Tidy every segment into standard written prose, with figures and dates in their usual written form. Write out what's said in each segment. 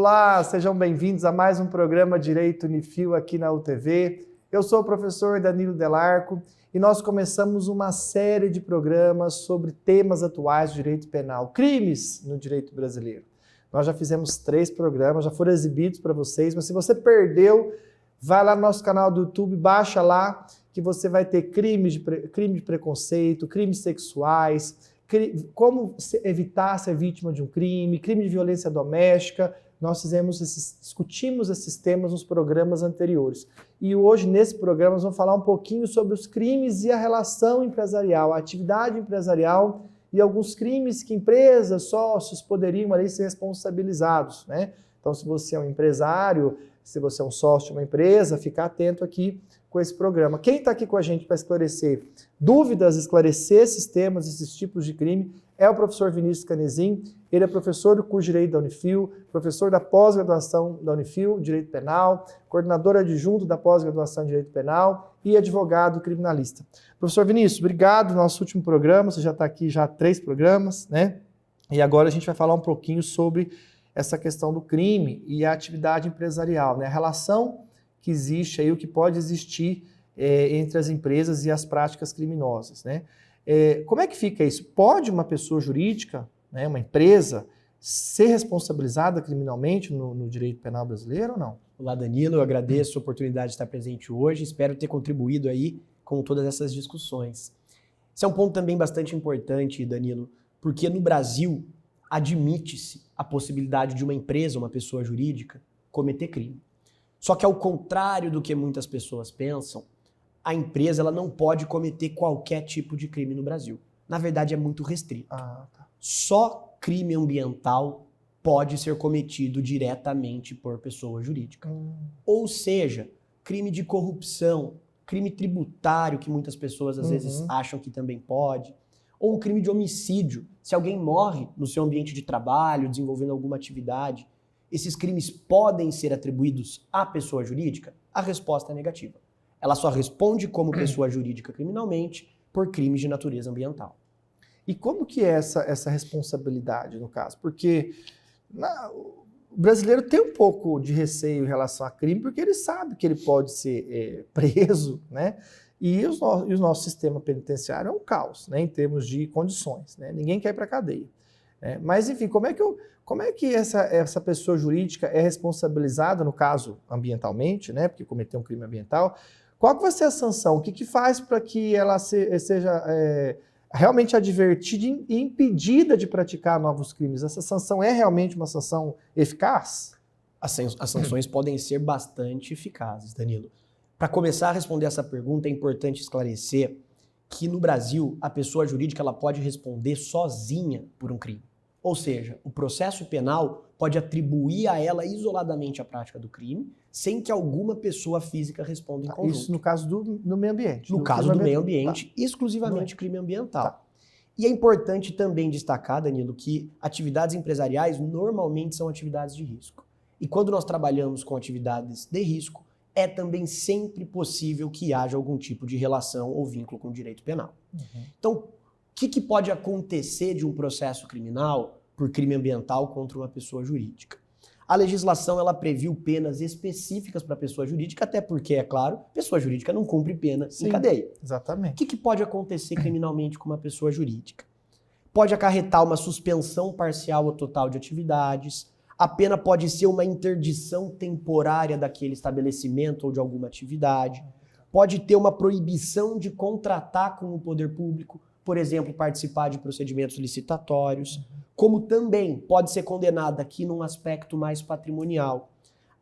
Olá, sejam bem-vindos a mais um programa Direito Unifil aqui na UTV. Eu sou o professor Danilo Delarco e nós começamos uma série de programas sobre temas atuais do direito penal, crimes no direito brasileiro. Nós já fizemos 3 programas, já foram exibidos para vocês, mas se você perdeu, vai lá no nosso canal do YouTube, baixa lá, que você vai ter crime de preconceito, crimes sexuais, como evitar ser vítima de um crime, crime de violência doméstica. Nós discutimos esses temas nos programas anteriores. E hoje, nesse programa, nós vamos falar um pouquinho sobre os crimes e a relação empresarial, a atividade empresarial e alguns crimes que empresas, sócios poderiam ali ser responsabilizados, né? Então, se você é um empresário, se você é um sócio de uma empresa, fica atento aqui com esse programa. Quem está aqui com a gente para esclarecer dúvidas, esclarecer esses temas, esses tipos de crime, é o professor Vinícius Canezin. Ele é professor do curso de Direito da Unifil, professor da pós-graduação da Unifil, Direito Penal, coordenador adjunto da pós-graduação de Direito Penal e advogado criminalista. Professor Vinícius, obrigado no nosso último programa, você já está aqui já há 3 programas, né? E agora a gente vai falar um pouquinho sobre essa questão do crime e a atividade empresarial, né? A relação que existe aí, o que pode existir entre as empresas e as práticas criminosas, né? Como é que fica isso? Pode uma pessoa jurídica, né, uma empresa, ser responsabilizada criminalmente no direito penal brasileiro ou não? Olá, Danilo, eu agradeço a oportunidade de estar presente hoje, espero ter contribuído aí com todas essas discussões. Esse é um ponto também bastante importante, Danilo, porque no Brasil admite-se a possibilidade de uma empresa, uma pessoa jurídica, cometer crime. Só que ao contrário do que muitas pessoas pensam, a empresa ela não pode cometer qualquer tipo de crime no Brasil. Na verdade, é muito restrito. Tá. Só crime ambiental pode ser cometido diretamente por pessoa jurídica. Ou seja, crime de corrupção, crime tributário, que muitas pessoas às vezes acham que também pode, ou um crime de homicídio. Se alguém morre no seu ambiente de trabalho, desenvolvendo alguma atividade, esses crimes podem ser atribuídos à pessoa jurídica? A resposta é negativa. Ela só responde como pessoa jurídica criminalmente por crimes de natureza ambiental. E como que é essa responsabilidade, no caso? Porque o brasileiro tem um pouco de receio em relação a crime, porque ele sabe que ele pode ser preso, né? E o nosso sistema penitenciário é um caos, né, em termos de condições, né? Ninguém quer ir para a cadeia. Mas, enfim, como é que essa pessoa jurídica é responsabilizada, no caso, ambientalmente, né? Porque cometeu um crime ambiental. Qual que vai ser a sanção? O que faz para que ela seja realmente advertida e impedida de praticar novos crimes? Essa sanção é realmente uma sanção eficaz? As sanções podem ser bastante eficazes, Danilo. Para começar a responder essa pergunta, é importante esclarecer que no Brasil a pessoa jurídica ela pode responder sozinha por um crime. Ou seja, o processo penal pode atribuir a ela isoladamente a prática do crime, sem que alguma pessoa física responda em conjunto. Isso no caso do meio ambiente. No caso do meio ambiente, exclusivamente crime ambiental. E é importante também destacar, Danilo, que atividades empresariais normalmente são atividades de risco. E quando nós trabalhamos com atividades de risco, é também sempre possível que haja algum tipo de relação ou vínculo com o direito penal. Então, o que pode acontecer de um processo criminal por crime ambiental contra uma pessoa jurídica? A legislação ela previu penas específicas para a pessoa jurídica, até porque, é claro, pessoa jurídica não cumpre pena em cadeia. Exatamente. O que pode acontecer criminalmente com uma pessoa jurídica? Pode acarretar uma suspensão parcial ou total de atividades, a pena pode ser uma interdição temporária daquele estabelecimento ou de alguma atividade, pode ter uma proibição de contratar com o poder público, por exemplo, participar de procedimentos licitatórios, como também pode ser condenada aqui num aspecto mais patrimonial,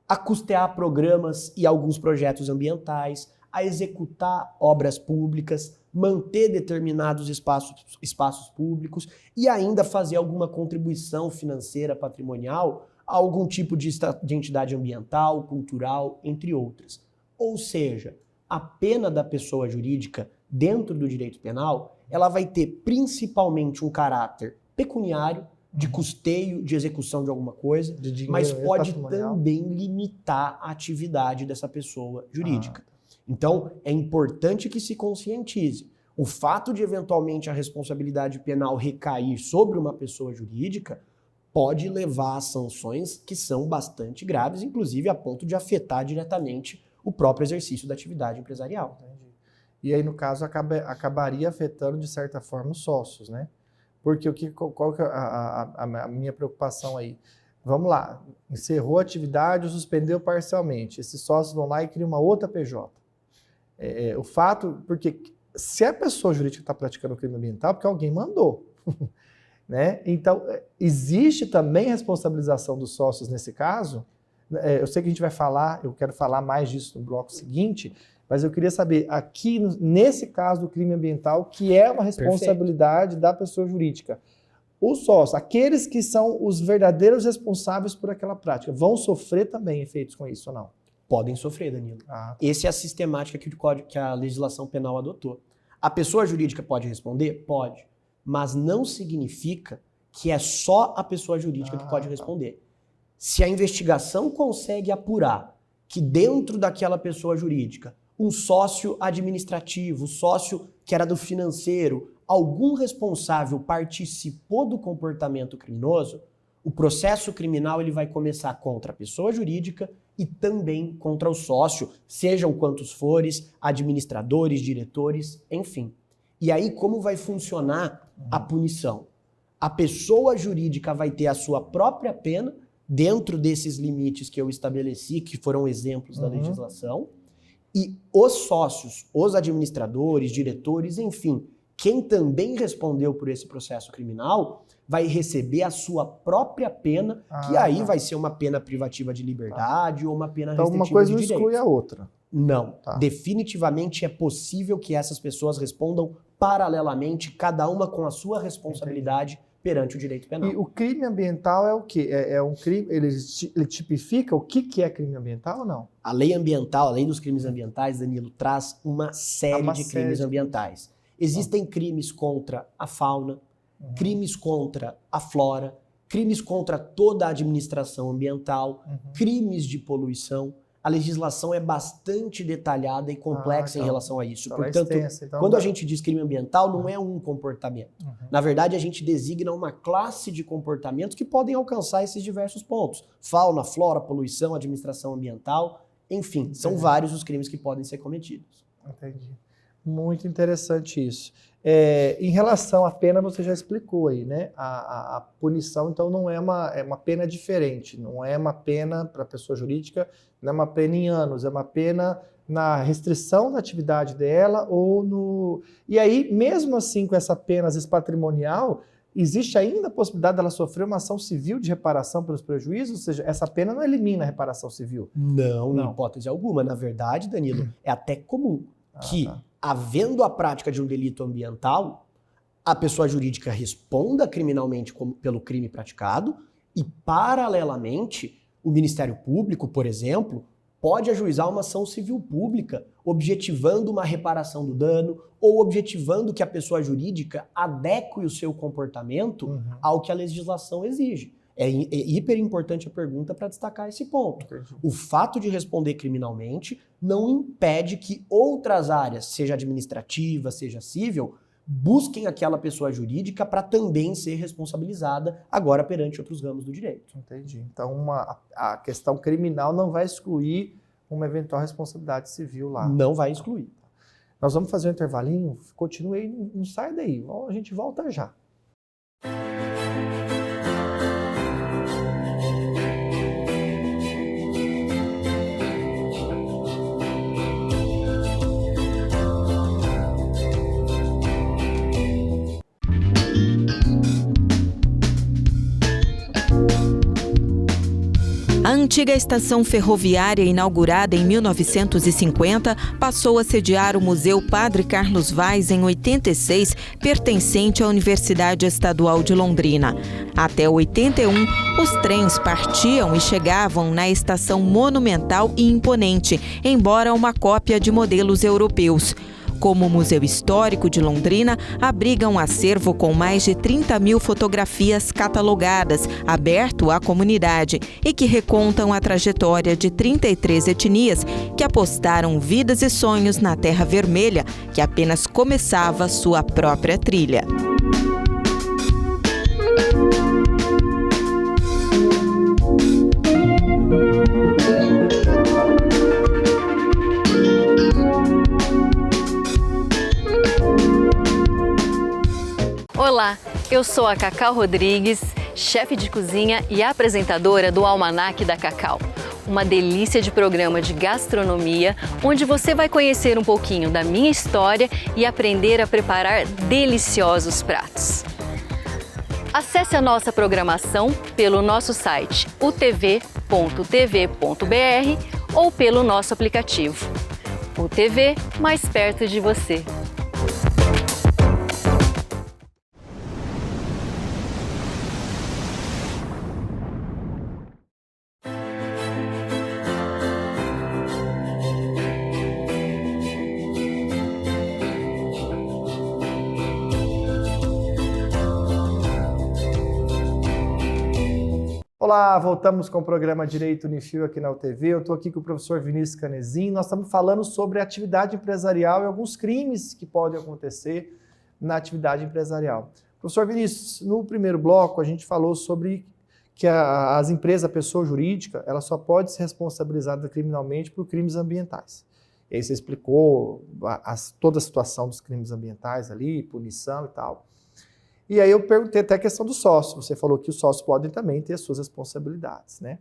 a custear programas e alguns projetos ambientais, a executar obras públicas, manter determinados espaços públicos e ainda fazer alguma contribuição financeira, patrimonial a algum tipo de entidade ambiental, cultural, entre outras. Ou seja, a pena da pessoa jurídica dentro do direito penal, ela vai ter principalmente um caráter pecuniário, de custeio, de execução de alguma coisa, mas pode também limitar a atividade dessa pessoa jurídica. Então, é importante que se conscientize. O fato de, eventualmente, a responsabilidade penal recair sobre uma pessoa jurídica pode levar a sanções que são bastante graves, inclusive a ponto de afetar diretamente o próprio exercício da atividade empresarial. Entendi. E aí, no caso, acabaria afetando, de certa forma, os sócios, né? Porque qual que é a minha preocupação aí? Vamos lá, encerrou a atividade ou suspendeu parcialmente. Esses sócios vão lá e criam uma outra PJ. O fato, porque se a pessoa jurídica está praticando crime ambiental, porque alguém mandou. Né? Então, existe também responsabilização dos sócios nesse caso? Eu sei que a gente vai falar, eu quero falar mais disso no bloco seguinte, mas eu queria saber, aqui, nesse caso do crime ambiental, que é uma responsabilidade da pessoa jurídica, os sócios, aqueles que são os verdadeiros responsáveis por aquela prática, vão sofrer também efeitos com isso ou não? Podem sofrer, Danilo. Essa é a sistemática que a legislação penal adotou. A pessoa jurídica pode responder? Pode. Mas não significa que é só a pessoa jurídica que pode responder. Se a investigação consegue apurar que dentro daquela pessoa jurídica, um sócio administrativo, sócio que era do financeiro, algum responsável participou do comportamento criminoso, o processo criminal ele vai começar contra a pessoa jurídica e também contra o sócio, sejam quantos fores, administradores, diretores, enfim. E aí, como vai funcionar a punição? A pessoa jurídica vai ter a sua própria pena dentro desses limites que eu estabeleci, que foram exemplos da legislação, e os sócios, os administradores, diretores, enfim, quem também respondeu por esse processo criminal vai receber a sua própria pena, que aí vai ser uma pena privativa de liberdade ou uma pena restritiva de direitos. Então uma coisa não exclui a outra. Não. Definitivamente é possível que essas pessoas respondam paralelamente, cada uma com a sua responsabilidade perante o direito penal. E o crime ambiental é o quê? É um crime, ele tipifica o que é crime ambiental ou não? A lei ambiental, a lei dos crimes ambientais, Danilo, traz uma série de crimes ambientais. Existem crimes contra a fauna, crimes contra a flora, crimes contra toda a administração ambiental, crimes de poluição. A legislação é bastante detalhada e complexa em relação a isso. Portanto, quando a gente diz crime ambiental, não é um comportamento. Na verdade, a gente designa uma classe de comportamentos que podem alcançar esses diversos pontos. Fauna, flora, poluição, administração ambiental, enfim, são vários os crimes que podem ser cometidos. Entendi. Muito interessante isso. Em relação à pena, você já explicou aí, né? A punição, então, não é uma pena diferente. Não é uma pena para a pessoa jurídica, não é uma pena em anos, é uma pena na restrição da atividade dela ou no... E aí, mesmo assim, com essa pena, às vezes, patrimonial, existe ainda a possibilidade dela sofrer uma ação civil de reparação pelos prejuízos? Ou seja, essa pena não elimina a reparação civil? Não, em hipótese alguma. Na verdade, Danilo, é até comum que, havendo a prática de um delito ambiental, a pessoa jurídica responda criminalmente pelo crime praticado e, paralelamente, o Ministério Público, por exemplo, pode ajuizar uma ação civil pública objetivando uma reparação do dano ou objetivando que a pessoa jurídica adeque o seu comportamento ao que a legislação exige. É hiper importante a pergunta para destacar esse ponto. O fato de responder criminalmente não impede que outras áreas, seja administrativa, seja civil, busquem aquela pessoa jurídica para também ser responsabilizada agora perante outros ramos do direito. Entendi. Então a questão criminal não vai excluir uma eventual responsabilidade civil lá. Não vai excluir. Nós vamos fazer um intervalinho, continue aí, não sai daí, a gente volta já. A antiga estação ferroviária, inaugurada em 1950, passou a sediar o Museu Padre Carlos Vaz em 86, pertencente à Universidade Estadual de Londrina. Até 81, os trens partiam e chegavam na estação monumental e imponente, embora uma cópia de modelos europeus. Como Museu Histórico de Londrina, abriga um acervo com mais de 30 mil fotografias catalogadas, aberto à comunidade, e que recontam a trajetória de 33 etnias que apostaram vidas e sonhos na Terra Vermelha, que apenas começava sua própria trilha. Eu sou a Cacau Rodrigues, chefe de cozinha e apresentadora do Almanac da Cacau. Uma delícia de programa de gastronomia, onde você vai conhecer um pouquinho da minha história e aprender a preparar deliciosos pratos. Acesse a nossa programação pelo nosso site utv.tv.br ou pelo nosso aplicativo. O TV mais perto de você. Olá, voltamos com o programa Direito Unifil aqui na UTV. Eu estou aqui com o professor Vinícius Canezin. Nós estamos falando sobre atividade empresarial e alguns crimes que podem acontecer na atividade empresarial. Professor Vinícius, no primeiro bloco a gente falou sobre que as empresas, a pessoa jurídica, ela só pode ser responsabilizada criminalmente por crimes ambientais. E aí você explicou toda a situação dos crimes ambientais ali, punição e tal. E aí eu perguntei até a questão do sócio. Você falou que os sócios podem também ter as suas responsabilidades, né?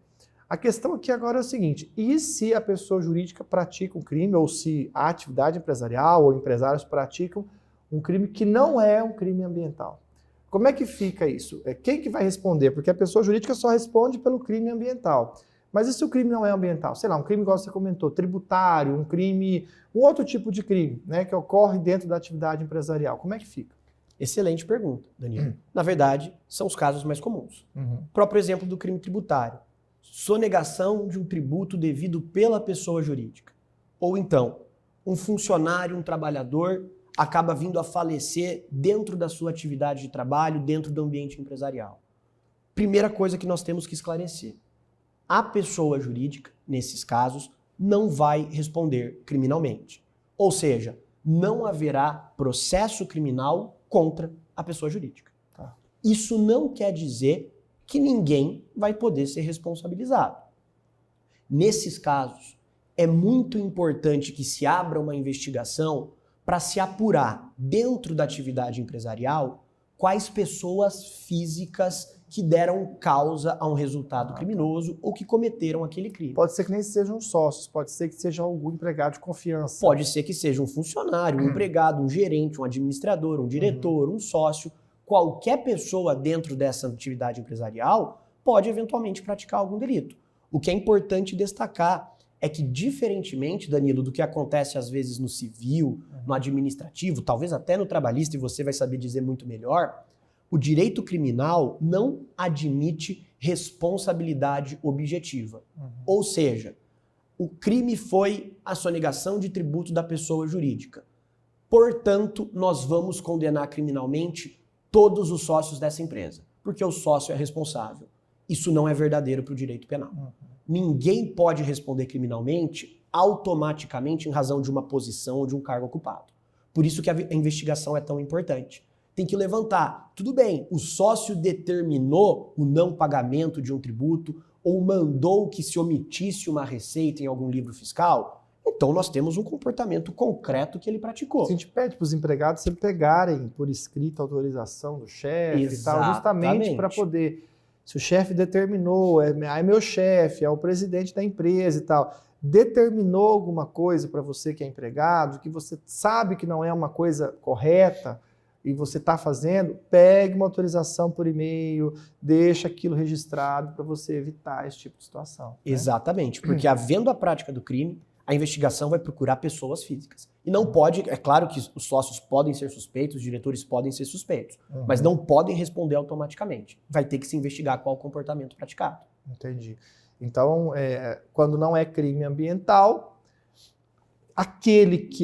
A questão aqui agora é o seguinte: e se a pessoa jurídica pratica um crime, ou se a atividade empresarial ou empresários praticam um crime que não é um crime ambiental? Como é que fica isso? Quem que vai responder? Porque a pessoa jurídica só responde pelo crime ambiental. Mas e se o crime não é ambiental? Sei lá, um crime, igual você comentou, tributário, um crime, um outro tipo de crime, né, que ocorre dentro da atividade empresarial. Como é que fica? Excelente pergunta, Danilo. Na verdade, são os casos mais comuns. Próprio exemplo do crime tributário. Sonegação de um tributo devido pela pessoa jurídica. Ou então, um funcionário, um trabalhador, acaba vindo a falecer dentro da sua atividade de trabalho, dentro do ambiente empresarial. Primeira coisa que nós temos que esclarecer. A pessoa jurídica, nesses casos, não vai responder criminalmente. Ou seja, não haverá processo criminal contra a pessoa jurídica. Tá. Isso não quer dizer que ninguém vai poder ser responsabilizado. Nesses casos, é muito importante que se abra uma investigação para se apurar, dentro da atividade empresarial, quais pessoas físicas que deram causa a um resultado criminoso ou que cometeram aquele crime. Pode ser que nem sejam sócios, pode ser que seja algum empregado de confiança. Pode ser que seja um funcionário, um empregado, um gerente, um administrador, um diretor, um sócio. Qualquer pessoa dentro dessa atividade empresarial pode eventualmente praticar algum delito. O que é importante destacar é que, diferentemente, Danilo, do que acontece às vezes no civil, no administrativo, talvez até no trabalhista, e você vai saber dizer muito melhor, o direito criminal não admite responsabilidade objetiva. Ou seja, o crime foi a sonegação de tributo da pessoa jurídica. Portanto, nós vamos condenar criminalmente todos os sócios dessa empresa, porque o sócio é responsável. Isso não é verdadeiro para o direito penal. Ninguém pode responder criminalmente automaticamente em razão de uma posição ou de um cargo ocupado. Por isso que a investigação é tão importante. Tem que levantar. Tudo bem, o sócio determinou o não pagamento de um tributo ou mandou que se omitisse uma receita em algum livro fiscal, então nós temos um comportamento concreto que ele praticou. A gente pede para os empregados sempre pegarem por escrito a autorização do chefe e tal, justamente para poder, se o chefe determinou, é meu chefe, é o presidente da empresa e tal, determinou alguma coisa para você que é empregado, que você sabe que não é uma coisa correta, e você está fazendo, pegue uma autorização por e-mail, deixa aquilo registrado para você evitar esse tipo de situação. Né? Exatamente, porque havendo a prática do crime, a investigação vai procurar pessoas físicas. E não pode, é claro que os sócios podem ser suspeitos, os diretores podem ser suspeitos, mas não podem responder automaticamente. Vai ter que se investigar qual o comportamento praticado. Entendi. Então, quando não é crime ambiental,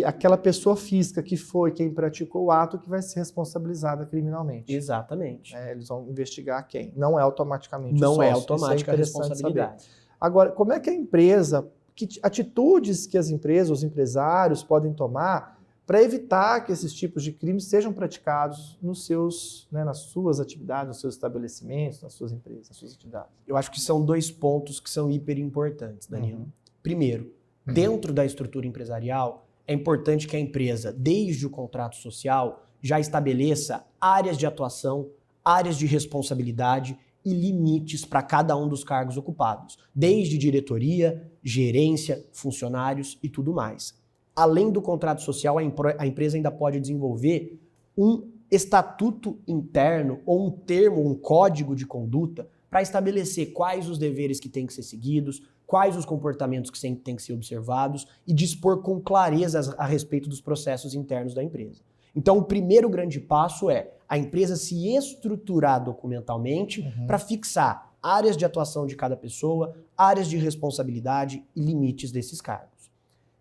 aquela pessoa física que foi quem praticou o ato que vai ser responsabilizada criminalmente. Exatamente. Eles vão investigar quem. Não é automaticamente não o sócio. É automática a responsabilidade. Saber. Agora, como é que a empresa, que atitudes que as empresas, os empresários podem tomar para evitar que esses tipos de crimes sejam praticados nos seus, nas suas atividades, nos seus estabelecimentos, nas suas empresas, nas suas atividades? Eu acho que são 2 pontos que são hiper importantes, Danilo. Primeiro, dentro da estrutura empresarial, é importante que a empresa, desde o contrato social, já estabeleça áreas de atuação, áreas de responsabilidade e limites para cada um dos cargos ocupados, desde diretoria, gerência, funcionários e tudo mais. Além do contrato social, a empresa ainda pode desenvolver um estatuto interno ou um termo, um código de conduta para estabelecer quais os deveres que têm que ser seguidos, quais os comportamentos que têm que ser observados e dispor com clareza a respeito dos processos internos da empresa. Então, o primeiro grande passo é a empresa se estruturar documentalmente para fixar áreas de atuação de cada pessoa, áreas de responsabilidade e limites desses cargos.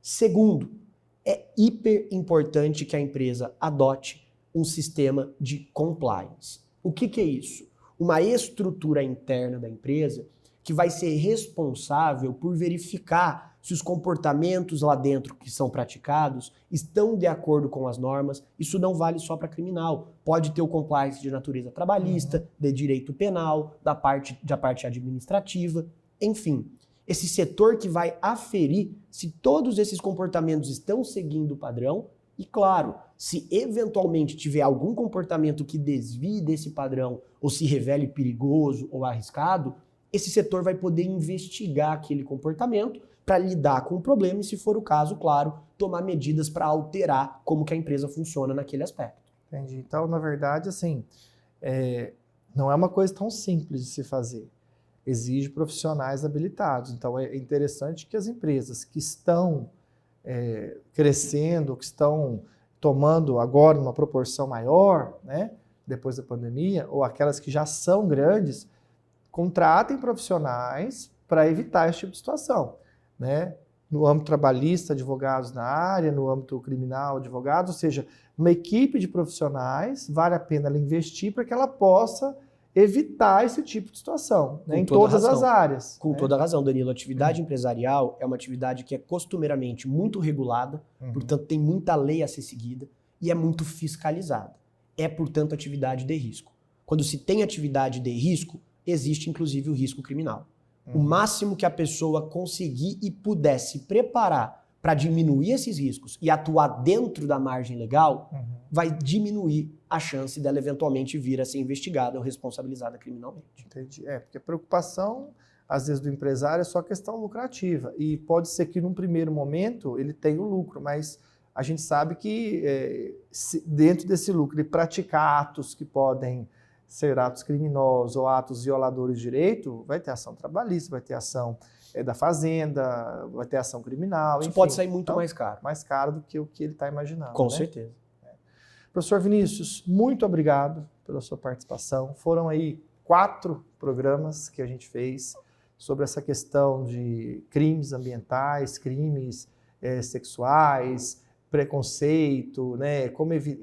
Segundo, é hiper importante que a empresa adote um sistema de compliance. O que é isso? Uma estrutura interna da empresa que vai ser responsável por verificar se os comportamentos lá dentro que são praticados estão de acordo com as normas. Isso não vale só para criminal. Pode ter o compliance de natureza trabalhista, de direito penal, da parte administrativa, enfim. Esse setor que vai aferir se todos esses comportamentos estão seguindo o padrão e, claro, se eventualmente tiver algum comportamento que desvie desse padrão ou se revele perigoso ou arriscado, esse setor vai poder investigar aquele comportamento para lidar com o problema e, se for o caso, claro, tomar medidas para alterar como que a empresa funciona naquele aspecto. Entendi. Então, na verdade, assim, não é uma coisa tão simples de se fazer. Exige profissionais habilitados. Então, é interessante que as empresas que estão crescendo, que estão tomando agora uma proporção maior, né, depois da pandemia, ou aquelas que já são grandes, contratem profissionais para evitar esse tipo de situação, né? No âmbito trabalhista, advogados na área, no âmbito criminal, advogados, ou seja, uma equipe de profissionais, vale a pena ela investir para que ela possa evitar esse tipo de situação, né, em todas as áreas. Com toda a razão, Danilo. A atividade empresarial é uma atividade que é costumeiramente muito regulada, portanto tem muita lei a ser seguida e é muito fiscalizada. É, portanto, atividade de risco. Quando se tem atividade de risco, existe inclusive o risco criminal. O máximo que a pessoa conseguir e puder se preparar para diminuir esses riscos e atuar dentro da margem legal, vai diminuir a chance dela eventualmente vir a ser investigada ou responsabilizada criminalmente. Entendi. Porque a preocupação, às vezes, do empresário é só questão lucrativa. E pode ser que, num primeiro momento, ele tenha o lucro, mas a gente sabe que dentro desse lucro ele praticar atos que podem ser atos criminosos ou atos violadores de direito, vai ter ação trabalhista, vai ter ação da fazenda, vai ter ação criminal. Isso enfim. pode sair muito Então, mais caro. Mais caro do que o que ele está imaginando. Com né? certeza. Professor Vinícius, muito obrigado pela sua participação. Foram aí 4 programas que a gente fez sobre essa questão de crimes ambientais, crimes sexuais, preconceito, né,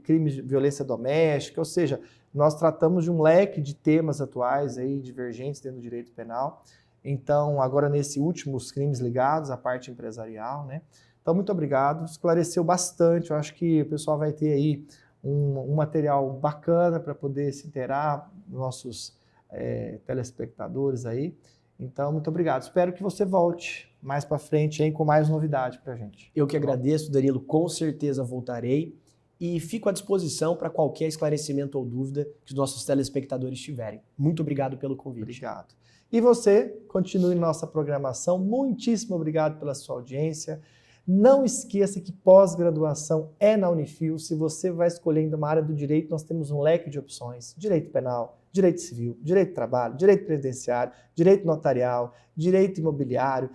crimes de violência doméstica, ou seja, nós tratamos de um leque de temas atuais aí, divergentes dentro do direito penal. Então, agora nesse último, os crimes ligados à parte empresarial, né? Então, muito obrigado. Esclareceu bastante. Eu acho que o pessoal vai ter aí um material bacana para poder se inteirar, nossos telespectadores aí. Então, muito obrigado. Espero que você volte mais para frente aí com mais novidade para a gente. Eu que agradeço, Danilo. Com certeza voltarei. E fico à disposição para qualquer esclarecimento ou dúvida que os nossos telespectadores tiverem. Muito obrigado pelo convite. Obrigado. E você, continue nossa programação. Muitíssimo obrigado pela sua audiência. Não esqueça que pós-graduação é na Unifil. Se você vai escolhendo uma área do direito, nós temos um leque de opções. Direito penal, direito civil, direito do trabalho, direito previdenciário, direito notarial, direito imobiliário,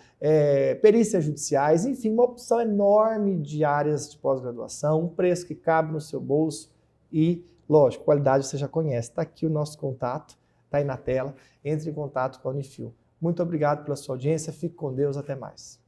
perícias judiciais, enfim, uma opção enorme de áreas de pós-graduação, um preço que cabe no seu bolso e, lógico, qualidade você já conhece. Está aqui o nosso contato, está aí na tela. Entre em contato com a Unifil. Muito obrigado pela sua audiência. Fique com Deus. Até mais.